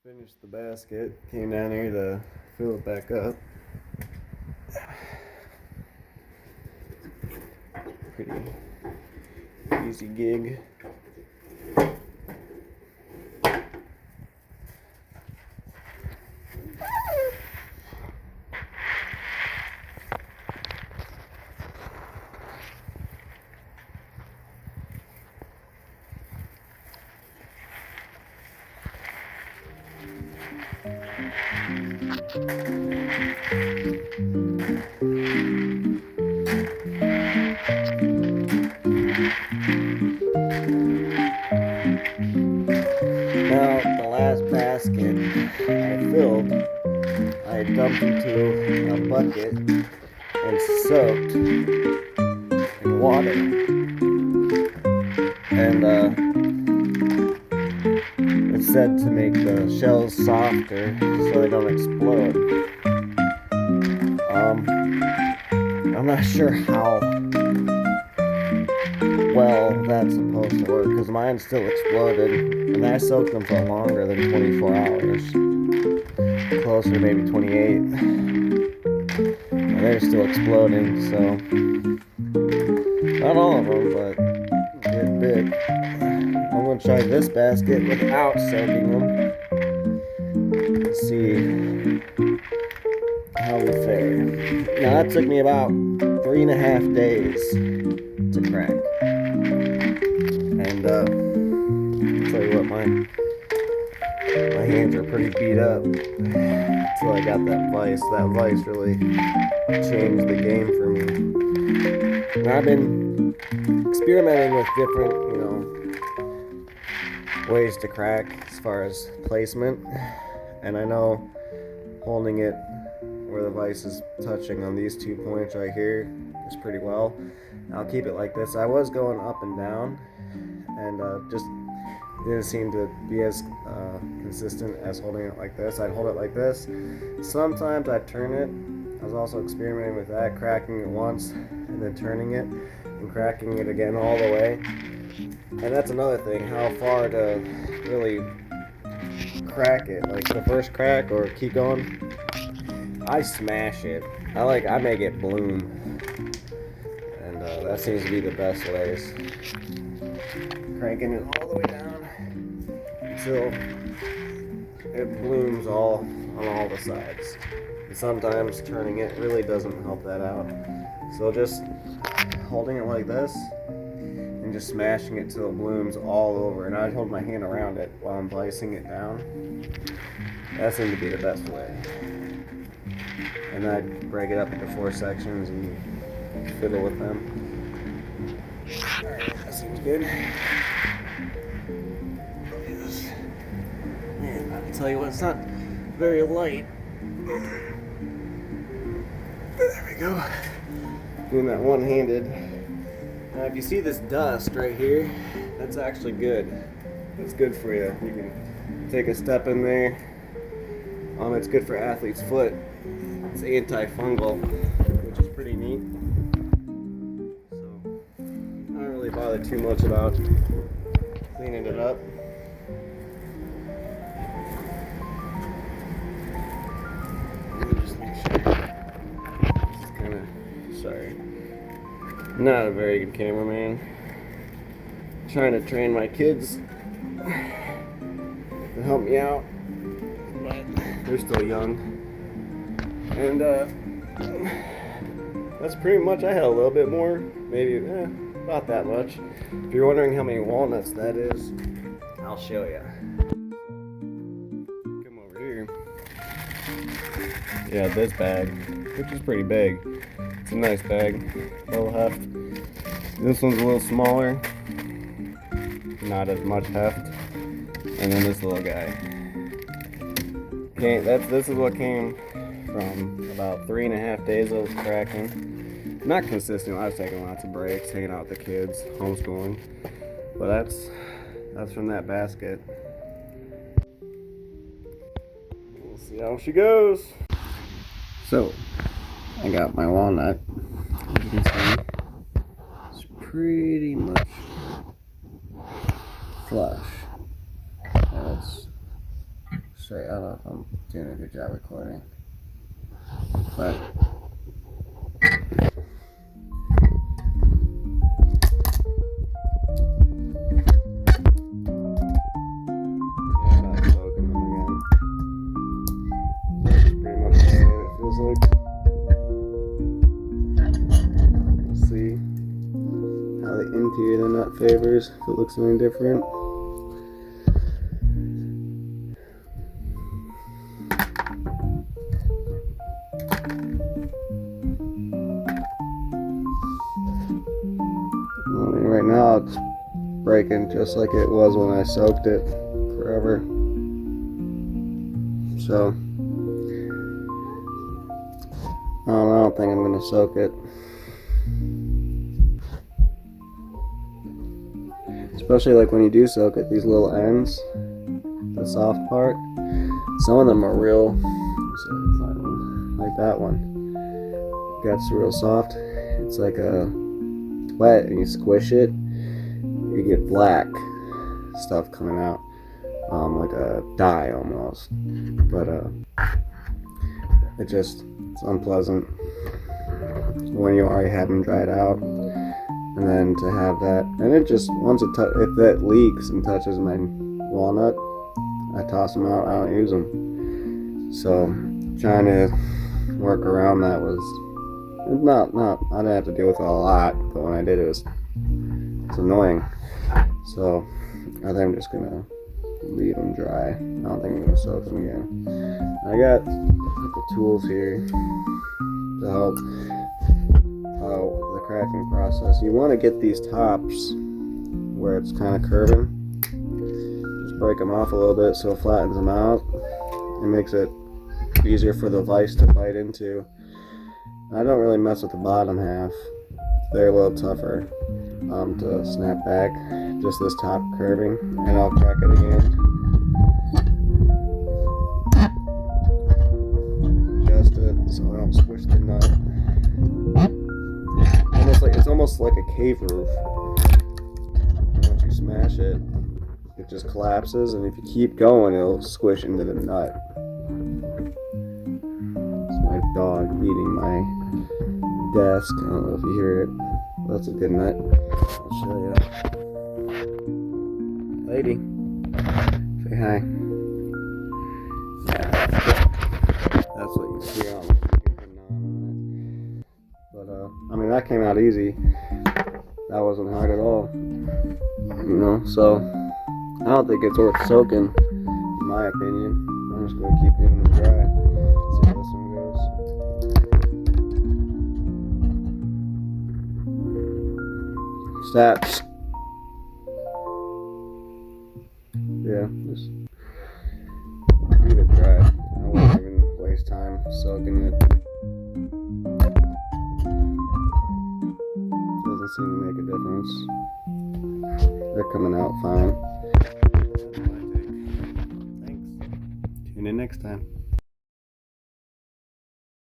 Finished the basket, came down here to fill it back up. Pretty easy gig. Now, the last basket I filled, I dumped into a bucket and soaked in water. And it's said to make the shells softer so they don't explode. I'm not sure how well that's supposed to work because mine still exploded, and I soaked them for longer than 24 hours, closer to maybe 28, and they're still exploding. So not all of them, but a good bit. I'm gonna try this basket without soaking them. Let's see how we fare. Now that took me about 3.5 days to crack. And I'll tell you what, my hands are pretty beat up until I got that vise. That vise really changed the game for me. And I've been experimenting with different, ways to crack as far as placement. And I know holding it where the vise is touching on these 2 points right here is pretty well. I'll keep it like this. I was going up and down, and just didn't seem to be as consistent as holding it like this. I'd hold it like this. Sometimes I'd turn it. I was also experimenting with that, cracking it once and then turning it and cracking it again all the way. And that's another thing, how far to really crack it. Like the first crack or keep going, I smash it. I make it bloom. And that seems to be the best ways. Cranking it all the way down until it blooms on all the sides. And sometimes turning it really doesn't help that out. So just holding it like this and just smashing it till it blooms all over. And I'd hold my hand around it while I'm slicing it down. That seemed to be the best way. And I'd break it up into 4 sections and fiddle with them. Alright, that seems good. Man, I'll tell you what, it's not very light. There we go. Doing that one-handed. Now if you see this dust right here, that's actually good. That's good for you. You can take a step in there. It's good for athlete's foot. It's antifungal, which is pretty neat. So I don't really bother too much about cleaning it up. Let me just make sure. This is kind of, sorry, not a very good cameraman. Trying to train my kids to help me out, but they're still young. And that's pretty much. I had a little bit more, maybe not that much. If you're wondering how many walnuts that is, I'll show you. Come over here. Yeah, this bag, which is pretty big. It's a nice bag, low heft. This one's a little smaller, not as much heft. And then this little guy. Okay, this is what came from about 3.5 days of cracking. Not consistent. I was taking lots of breaks, hanging out with the kids, homeschooling. But that's from that basket. We'll see how she goes. So, I got my walnut. As you can see, it's pretty much flush. That's straight. I don't know if I'm doing a good job recording, but yeah, not soaking them again. That's pretty much the same. It feels like. We'll see how the interior of the nut favors. If it looks any different. Right now it's breaking just like it was when I soaked it forever. So I don't think I'm gonna soak it. Especially like when you do soak it, these little ends, the soft part, some of them are real, like that one. Gets real soft. It's like a wet and you squish it, you get black stuff coming out, like a dye almost. But it's unpleasant when you already have them dried out, and then to have that, and it just once if that leaks and touches my walnut, I toss them out. I don't use them. So trying to work around that was. Not, I didn't have to deal with it a lot, but when I did, it's annoying. So I think I'm just gonna leave them dry. I don't think I'm gonna soak them again. I got the tools here to help the cracking process. You want to get these tops where it's kind of curving. Just break them off a little bit so it flattens them out. It makes it easier for the vise to bite into. I don't really mess with the bottom half. They're a little tougher to snap back. Just this top curving, and I'll crack it again. Adjust it so I don't squish the nut. It's almost like a cave roof. Once you smash it, it just collapses, and if you keep going, it'll squish into the nut. It's my dog eating my desk. I don't know if you hear it. That's a good nut. I'll show you. Lady, say hi. Yeah, that's what you see on it. But I mean, that came out easy. That wasn't hard at all. You know, so I don't think it's worth soaking, in my opinion. I'm just gonna keep leaving them dry. See how this one goes. Steps. Yeah, just leave it dry. I won't even waste time soaking it. Doesn't seem to make a difference. They're coming out fine. Thanks. Tune in next time.